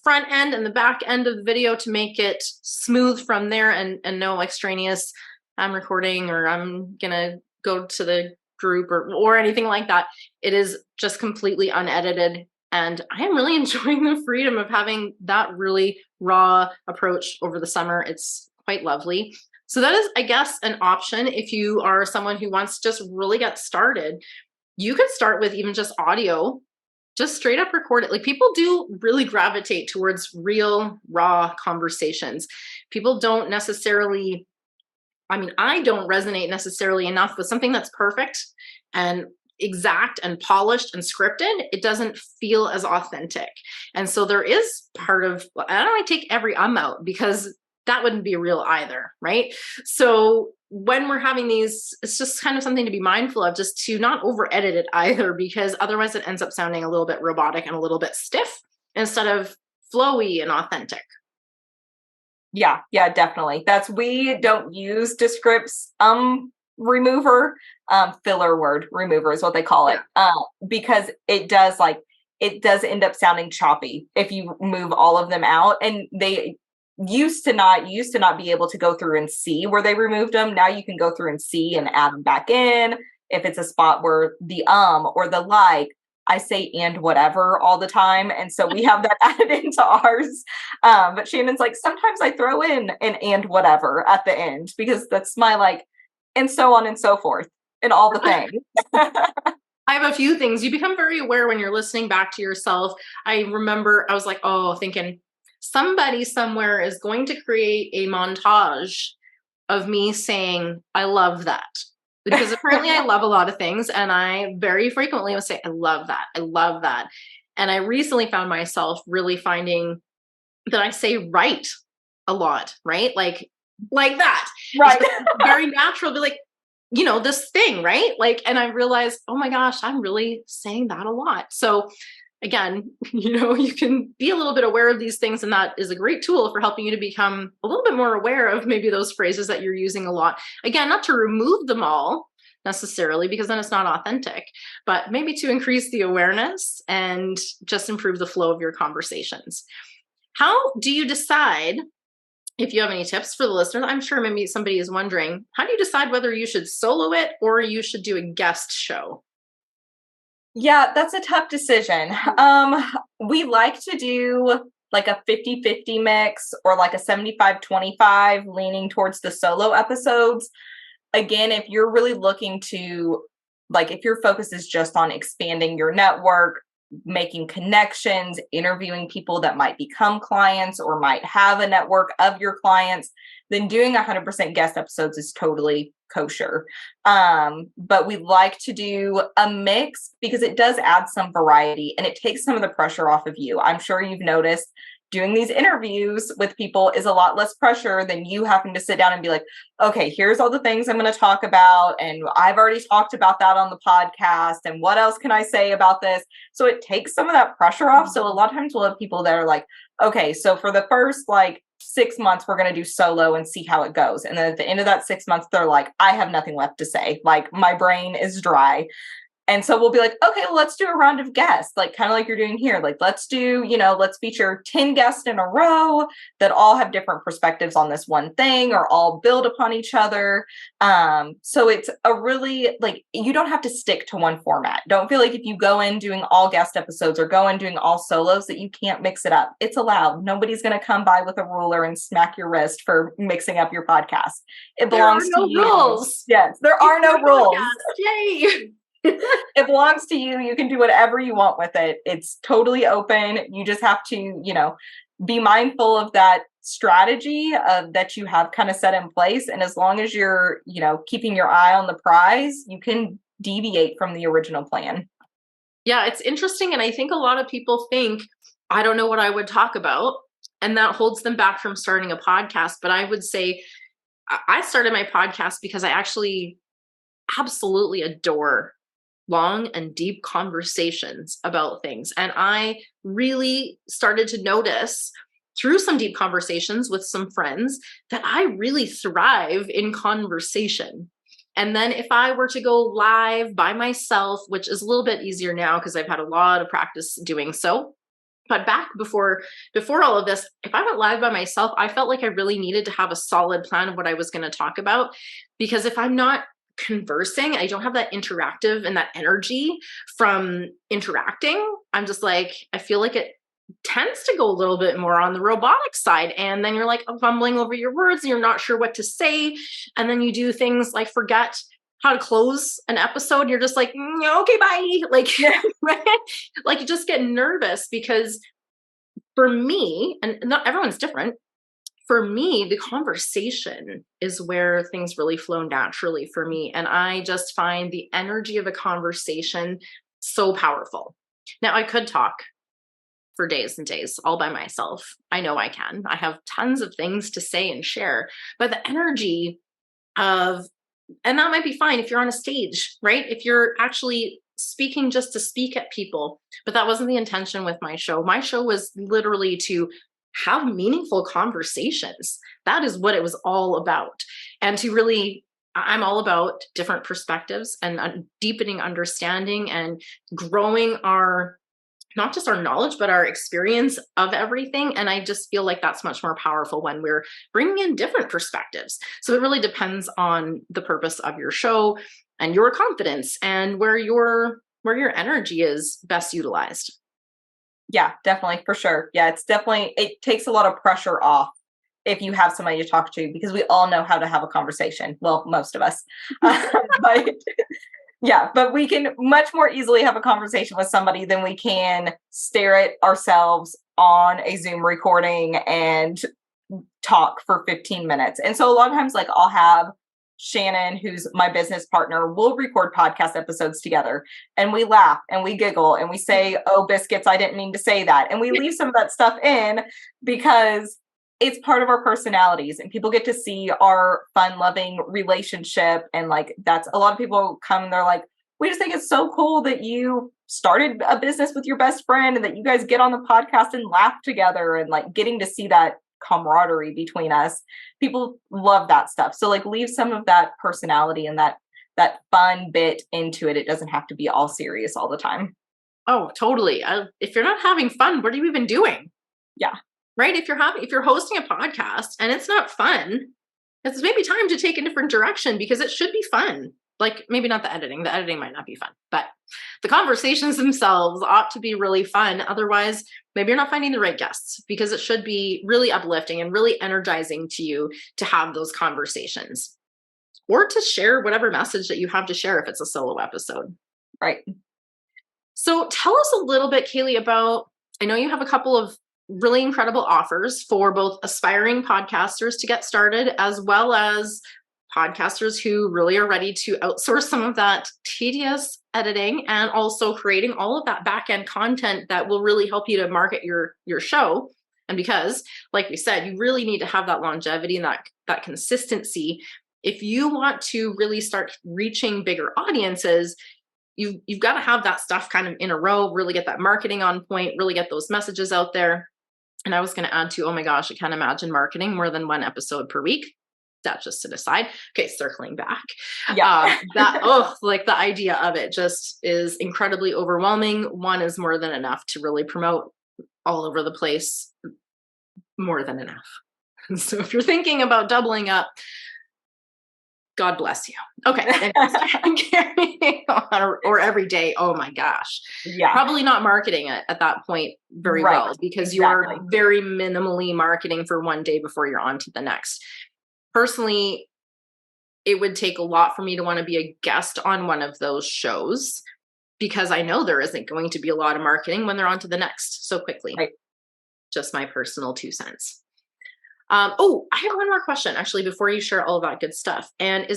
front end and the back end of the video to make it smooth from there and no extraneous I'm recording or I'm going to go to the group or anything like that. It is just completely unedited. And I am really enjoying the freedom of having that really raw approach over the summer. It's quite lovely. So that is, I guess, an option if you are someone who wants to just really get started. You could start with even just audio, just straight up record it. Like people do really gravitate towards real, raw conversations. People don't necessarily, I don't resonate necessarily enough with something that's perfect and exact and polished and scripted. It doesn't feel as authentic. And so there is part of, I don't want to take every out because that wouldn't be real either, right? So when we're having these, it's just kind of something to be mindful of, just to not over edit it either, because otherwise it ends up sounding a little bit robotic and a little bit stiff instead of flowy and authentic.
Yeah, definitely. We don't use Descript's remover, filler word remover is what they call it. Because it does end up sounding choppy if you move all of them out. And they used to not be able to go through and see where they removed them. Now you can go through and see and add them back in. If it's a spot where the or the like, I say and whatever all the time. And so we have that added into ours. But Shannon's like, sometimes I throw in an and whatever at the end because that's my and so on and so forth and all the things.
I have a few things. You become very aware when you're listening back to yourself. I remember I was like, thinking somebody somewhere is going to create a montage of me saying, I love that. Because apparently I love a lot of things. And I very frequently would say, I love that. I love that. And I recently found myself really finding that I say right a lot, right? Like that.
Right.
Very natural. Be like, this thing, right? And I realized, oh my gosh, I'm really saying that a lot. So again, you can be a little bit aware of these things, and that is a great tool for helping you to become a little bit more aware of maybe those phrases that you're using a lot. Again, not to remove them all necessarily, because then it's not authentic, but maybe to increase the awareness and just improve the flow of your conversations. How do you decide, if you have any tips for the listeners? I'm sure maybe somebody is wondering, how do you decide whether you should solo it or you should do a guest show?
Yeah, that's a tough decision. We like to do like a 50-50 mix or like a 75-25 leaning towards the solo episodes. Again, if you're really looking to, if your focus is just on expanding your network, making connections, interviewing people that might become clients or might have a network of your clients, then doing 100% guest episodes is totally kosher. But we like to do a mix because it does add some variety and it takes some of the pressure off of you. I'm sure you've noticed doing these interviews with people is a lot less pressure than you having to sit down and be like, okay, here's all the things I'm going to talk about. And I've already talked about that on the podcast. And what else can I say about this? So it takes some of that pressure off. So a lot of times we'll have people that are like, okay, so for the first 6 months, we're going to do solo and see how it goes. And then at the end of that 6 months, they're like, I have nothing left to say. My brain is dry. And so we'll be like, okay, well, let's do a round of guests, like kind of like you're doing here. Like, let's do, let's feature 10 guests in a row that all have different perspectives on this one thing or all build upon each other. So it's a really, like, you don't have to stick to one format. Don't feel like if you go in doing all guest episodes or go in doing all solos that you can't mix it up. It's allowed. Nobody's going to come by with a ruler and smack your wrist for mixing up your podcast. It belongs to you.
Rules.
Yes, there are no rules.
Yay.
It belongs to you. You can do whatever you want with it. It's totally open. You just have to, be mindful of that strategy that you have kind of set in place. And as long as you're, keeping your eye on the prize, you can deviate from the original plan.
Yeah, it's interesting. And I think a lot of people think, I don't know what I would talk about. And that holds them back from starting a podcast. But I would say I started my podcast because I actually absolutely adore long and deep conversations about things. And I really started to notice through some deep conversations with some friends that I really thrive in conversation. And then if I were to go live by myself, which is a little bit easier now because I've had a lot of practice doing so. But back before all of this, if I went live by myself, I felt like I really needed to have a solid plan of what I was going to talk about. Because if I'm not conversing, I don't have that interactive and that energy from interacting. I'm just like, I feel like it tends to go a little bit more on the robotic side. And then you're like fumbling over your words and you're not sure what to say. And then you do things like forget how to close an episode. You're just like, okay, bye. Like, like you just get nervous because for me, and not everyone's different, for me, the conversation is where things really flow naturally for me. And I just find the energy of a conversation so powerful. Now, I could talk for days and days all by myself. I know I can. I have tons of things to say and share, but the energy of, and that might be fine if you're on a stage, right? If you're actually speaking just to speak at people, but that wasn't the intention with my show. My show was literally to have meaningful conversations. That is what it was all about. And to really, I'm all about different perspectives and deepening understanding and growing our, not just our knowledge, but our experience of everything. And I just feel like that's much more powerful when we're bringing in different perspectives. So it really depends on the purpose of your show and your confidence and where your energy is best utilized.
Yeah, definitely, for sure. Yeah, it takes a lot of pressure off if you have somebody to talk to, because we all know how to have a conversation. Well, most of us. But we can much more easily have a conversation with somebody than we can stare at ourselves on a Zoom recording and talk for 15 minutes. And so a lot of times, like, I'll have Shannon, who's my business partner, we'll record podcast episodes together and we laugh and we giggle and we say, oh, biscuits, I didn't mean to say that. And we leave some of that stuff in because it's part of our personalities and people get to see our fun loving relationship. And like, that's a lot of people come and they're like, we just think it's so cool that you started a business with your best friend and that you guys get on the podcast and laugh together, and like getting to see that camaraderie between us. People love that stuff. So like leave some of that personality and that fun bit into it. It doesn't have to be all serious all the time.
Oh, totally. If you're not having fun, what are you even doing?
Yeah.
Right. If you're hosting a podcast and it's not fun, it's maybe time to take a different direction because it should be fun. Like maybe not the editing. The editing might not be fun, but the conversations themselves ought to be really fun. Otherwise, maybe you're not finding the right guests, because it should be really uplifting and really energizing to you to have those conversations or to share whatever message that you have to share if it's a solo episode.
Right.
So tell us a little bit, Caleigh, about, I know you have a couple of really incredible offers for both aspiring podcasters to get started, as well as podcasters who really are ready to outsource some of that tedious editing and also creating all of that back-end content that will really help you to market your show. And because, like we said, you really need to have that longevity and that consistency. If you want to really start reaching bigger audiences, you've got to have that stuff kind of in a row, really get that marketing on point, really get those messages out there. And I was going to add to, oh my gosh, I can't imagine marketing more than one episode per week. that's just an aside. Okay, circling back.
Yeah.
Like the idea of it just is incredibly overwhelming. One is more than enough to really promote all over the place, more than enough. So if you're thinking about doubling up, God bless you. Okay. And carrying on, or every day. Oh my gosh.
Yeah.
Probably not marketing it at that point very
Right.
well, because
Exactly.
you're very minimally marketing for one day before you're on to the next. Personally, it would take a lot for me to want to be a guest on one of those shows, because I know there isn't going to be a lot of marketing when they're on to the next so quickly.
Right.
Just my personal 2 cents. I have one more question actually before you share all of that good stuff. And do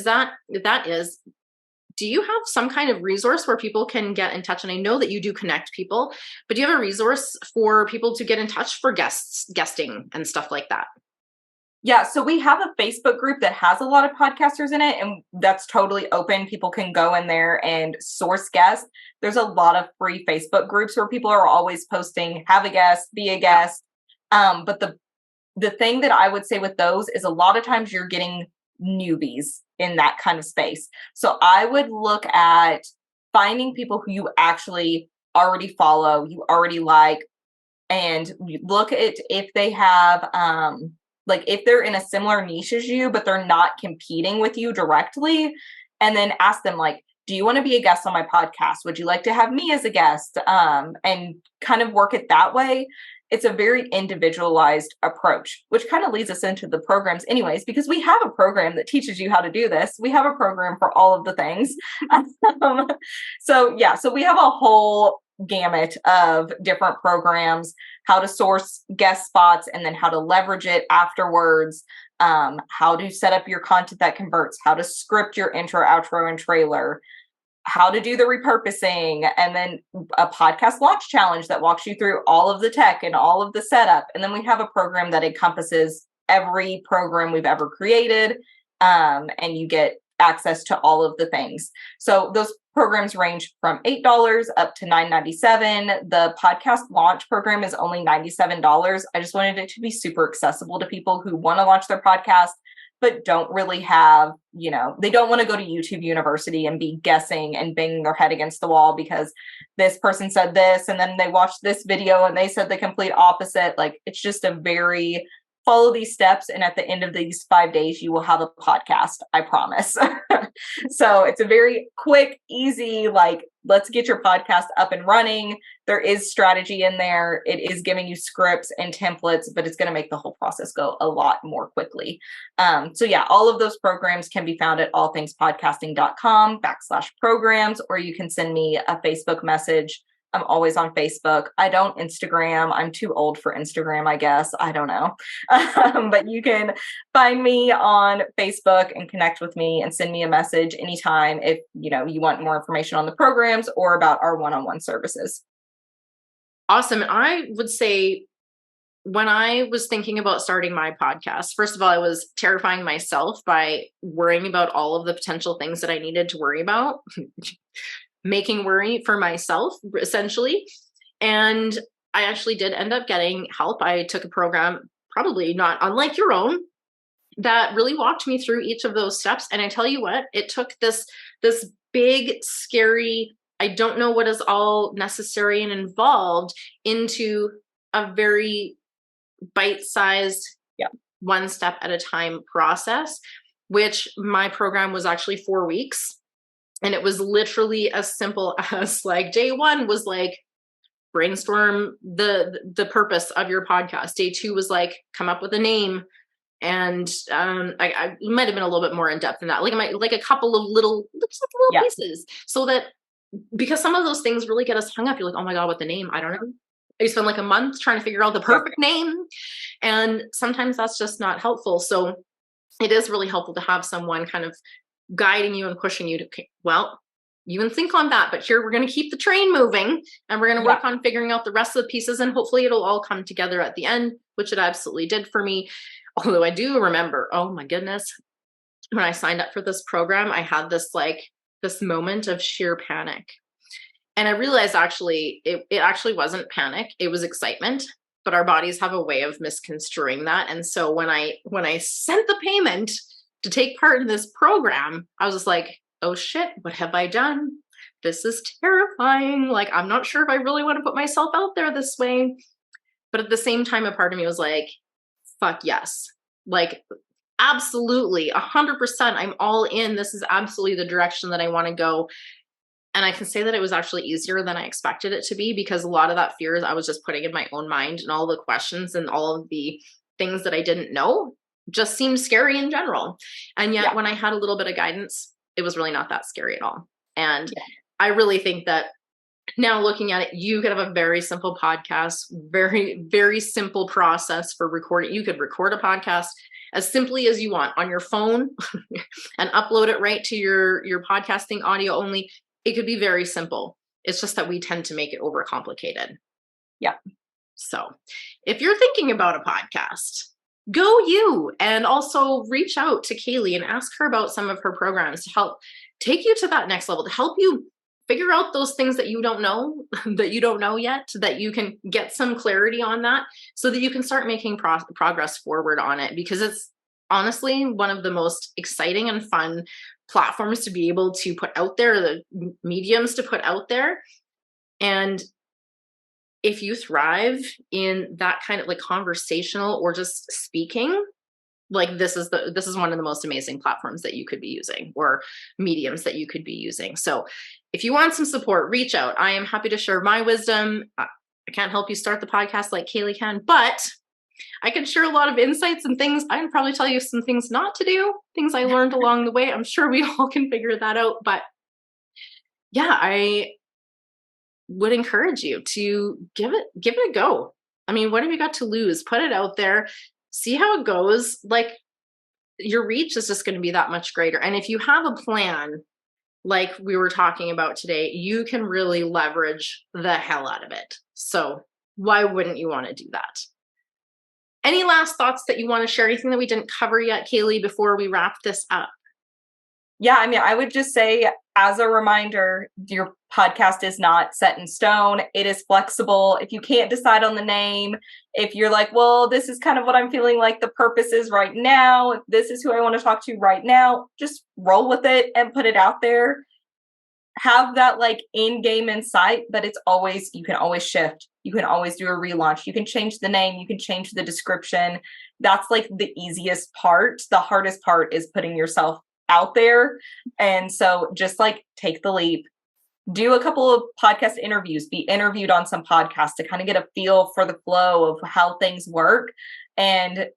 you have some kind of resource where people can get in touch? And I know that you do connect people, but do you have a resource for people to get in touch for guesting and stuff like that?
Yeah, so we have a Facebook group that has a lot of podcasters in it, and that's totally open. People can go in there and source guests. There's a lot of free Facebook groups where people are always posting, have a guest, be a guest. But the thing that I would say with those is a lot of times you're getting newbies in that kind of space. So I would look at finding people who you actually already follow, you already like, and you look at if they have, like if they're in a similar niche as you, but they're not competing with you directly, and then ask them like, do you want to be a guest on my podcast? Would you like to have me as a guest? And kind of work it that way. It's a very individualized approach, which kind of leads us into the programs anyways, because we have a program that teaches you how to do this. We have a program for all of the things. So we have a whole gamut of different programs, how to source guest spots and then how to leverage it afterwards, how to set up your content that converts, how to script your intro, outro, and trailer, how to do the repurposing, and then a podcast launch challenge that walks you through all of the tech and all of the setup. And then we have a program that encompasses every program we've ever created, and you get access to all of the things. So those programs range from $8 up to $9.97. The podcast launch program is only $97. I just wanted it to be super accessible to people who want to launch their podcast, but don't really have, they don't want to go to YouTube University and be guessing and banging their head against the wall because this person said this, and then they watched this video and they said the complete opposite. Like, it's just a very follow these steps, and at the end of these 5 days, you will have a podcast, I promise. So it's a very quick, easy, like, let's get your podcast up and running. There is strategy in there. It is giving you scripts and templates, but it's going to make the whole process go a lot more quickly. All of those programs can be found at allthingspodcasting.com/programs, or you can send me a Facebook message. I'm always on Facebook. I don't Instagram. I'm too old for Instagram, I guess. I don't know. But you can find me on Facebook and connect with me and send me a message anytime if you want more information on the programs or about our one-on-one services.
Awesome. I would say when I was thinking about starting my podcast, first of all, I was terrifying myself by worrying about all of the potential things that I needed to worry about. Making worry for myself, essentially. And I actually did end up getting help. I took a program, probably not unlike your own, that really walked me through each of those steps. And I tell you what, it took this big, scary, I don't know what is all necessary and involved, into a very bite-sized, one step at a time process, which my program was actually 4 weeks. And it was literally as simple as, like, day one was like, brainstorm the purpose of your podcast. Day two was like, come up with a name. And I might have been a little bit more in depth than that. Like a couple of little pieces. So that, because some of those things really get us hung up. You're like, oh my God, what the name? I don't know. I spend like a month trying to figure out the perfect name. And sometimes that's just not helpful. So it is really helpful to have someone kind of guiding you and pushing you to, well, you can think on that, but here we're going to keep the train moving, and we're going to work on figuring out the rest of the pieces, and hopefully it'll all come together at the end, which it absolutely did for me. Although I do remember, oh my goodness, when I signed up for this program, I had this moment of sheer panic. And I realized actually, it actually wasn't panic, it was excitement, but our bodies have a way of misconstruing that. And so when I sent the payment to take part in this program, I was just like, oh shit, what have I done? This is terrifying. Like, I'm not sure if I really want to put myself out there this way. But at the same time, a part of me was like, fuck yes. Like, absolutely, 100%, I'm all in. This is absolutely the direction that I want to go. And I can say that it was actually easier than I expected it to be, because a lot of that fear I was just putting in my own mind, and all the questions and all of the things that I didn't know just seemed scary in general. And yet when I had a little bit of guidance, it was really not that scary at all. And I really think that now looking at it, you could have a very simple podcast, very, very simple process for recording. You could record a podcast as simply as you want on your phone and upload it right to your podcasting audio only. It could be very simple. It's just that we tend to make it overcomplicated.
Yeah.
So if you're thinking about a podcast, go you, and also reach out to Caleigh and ask her about some of her programs to help take you to that next level, to help you figure out those things that you don't know, yet, that you can get some clarity on that, so that you can start making progress forward on it. Because it's honestly one of the most exciting and fun platforms to be able to put out there, the mediums to put out there. And if you thrive in that kind of like conversational or just speaking, like this is one of the most amazing platforms that you could be using, or mediums that you could be using. So if you want some support, reach out. I am happy to share my wisdom. I can't help you start the podcast like Caleigh can, but I can share a lot of insights and things. I can probably tell you some things not to do, things I learned along the way. I'm sure we all can figure that out. But yeah, I would encourage you to give it a go. I mean, what have you got to lose? Put it out there. See how it goes. Like, your reach is just going to be that much greater. And if you have a plan, like we were talking about today, you can really leverage the hell out of it. So why wouldn't you want to do that? Any last thoughts that you want to share? Anything that we didn't cover yet, Caleigh, before we wrap this up?
Yeah, I mean, I would just say, as a reminder, your podcast is not set in stone. It is flexible. If you can't decide on the name, if you're like, well, this is kind of what I'm feeling like the purpose is right now, if this is who I want to talk to right now, just roll with it and put it out there. Have that like end game in sight, but you can always shift. You can always do a relaunch. You can change the name. You can change the description. That's like the easiest part. The hardest part is putting yourself out there. And so just like take the leap, do a couple of podcast interviews, be interviewed on some podcasts to kind of get a feel for the flow of how things work. And,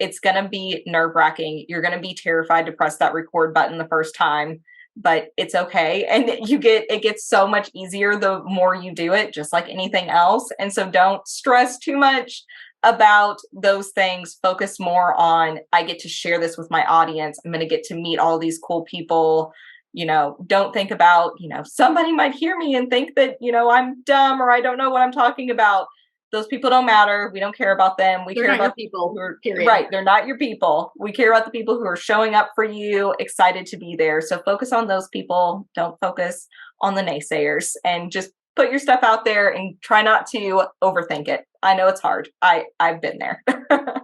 it's going to be nerve-wracking. You're going to be terrified to press that record button the first time, but it's okay. And it gets so much easier the more you do it, just like anything else. And so don't stress too much about those things. Focus more on, I get to share this with my audience. I'm going to get to meet all these cool people. Don't think about, somebody might hear me and think that, I'm dumb or I don't know what I'm talking about. Those people don't matter. We don't care about them. We care about people who are right. They're not your people. We care about the people who are showing up for you, excited to be there. So focus on those people. Don't focus on the naysayers, and just put your stuff out there and try not to overthink it. I know it's hard. I've been there.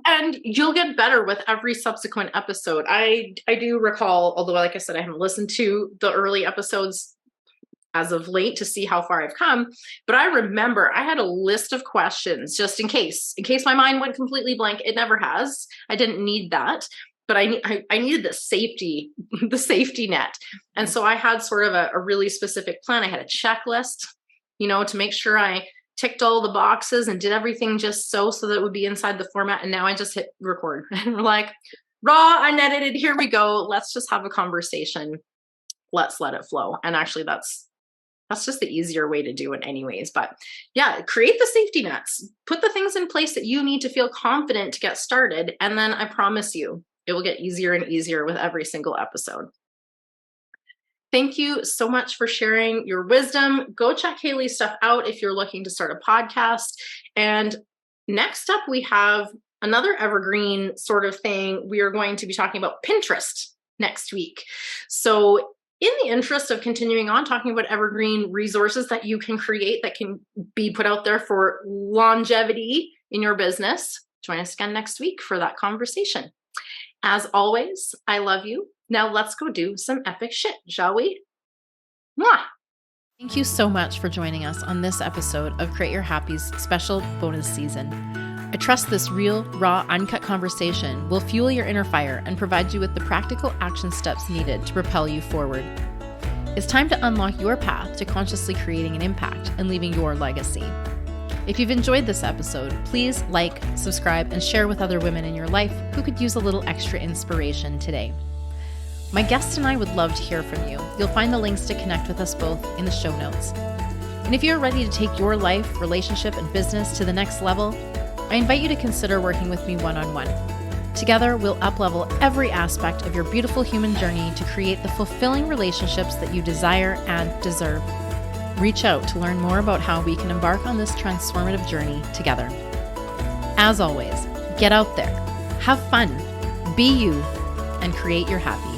And you'll get better with every subsequent episode. I do recall, although like I said, I haven't listened to the early episodes as of late to see how far I've come, but I remember I had a list of questions just in case my mind went completely blank. It never has. I didn't need that, but I needed the safety net. And so I had sort of a really specific plan. I had a checklist, to make sure I ticked all the boxes and did everything just so that it would be inside the format. And now I just hit record and we're like, raw, unedited, here we go. Let's just have a conversation. Let's let it flow. And actually that's just the easier way to do it anyways. But yeah, create the safety nets, put the things in place that you need to feel confident to get started. And then I promise you, it will get easier and easier with every single episode. Thank you so much for sharing your wisdom. Go check Caleigh's stuff out if you're looking to start a podcast. And next up, we have another evergreen sort of thing. We are going to be talking about Pinterest next week. So in the interest of continuing on talking about evergreen resources that you can create that can be put out there for longevity in your business, join us again next week for that conversation. As always, I love you. Now let's go do some epic shit, shall we? Mwah!
Thank you so much for joining us on this episode of Create Your Happy's special bonus season. I trust this real, raw, uncut conversation will fuel your inner fire and provide you with the practical action steps needed to propel you forward. It's time to unlock your path to consciously creating an impact and leaving your legacy. If you've enjoyed this episode, please like, subscribe, and share with other women in your life who could use a little extra inspiration today. My guest and I would love to hear from you. You'll find the links to connect with us both in the show notes. And if you're ready to take your life, relationship, and business to the next level, I invite you to consider working with me one-on-one. Together, we'll up-level every aspect of your beautiful human journey to create the fulfilling relationships that you desire and deserve. Reach out to learn more about how we can embark on this transformative journey together. As always, get out there, have fun, be you, and create your happy.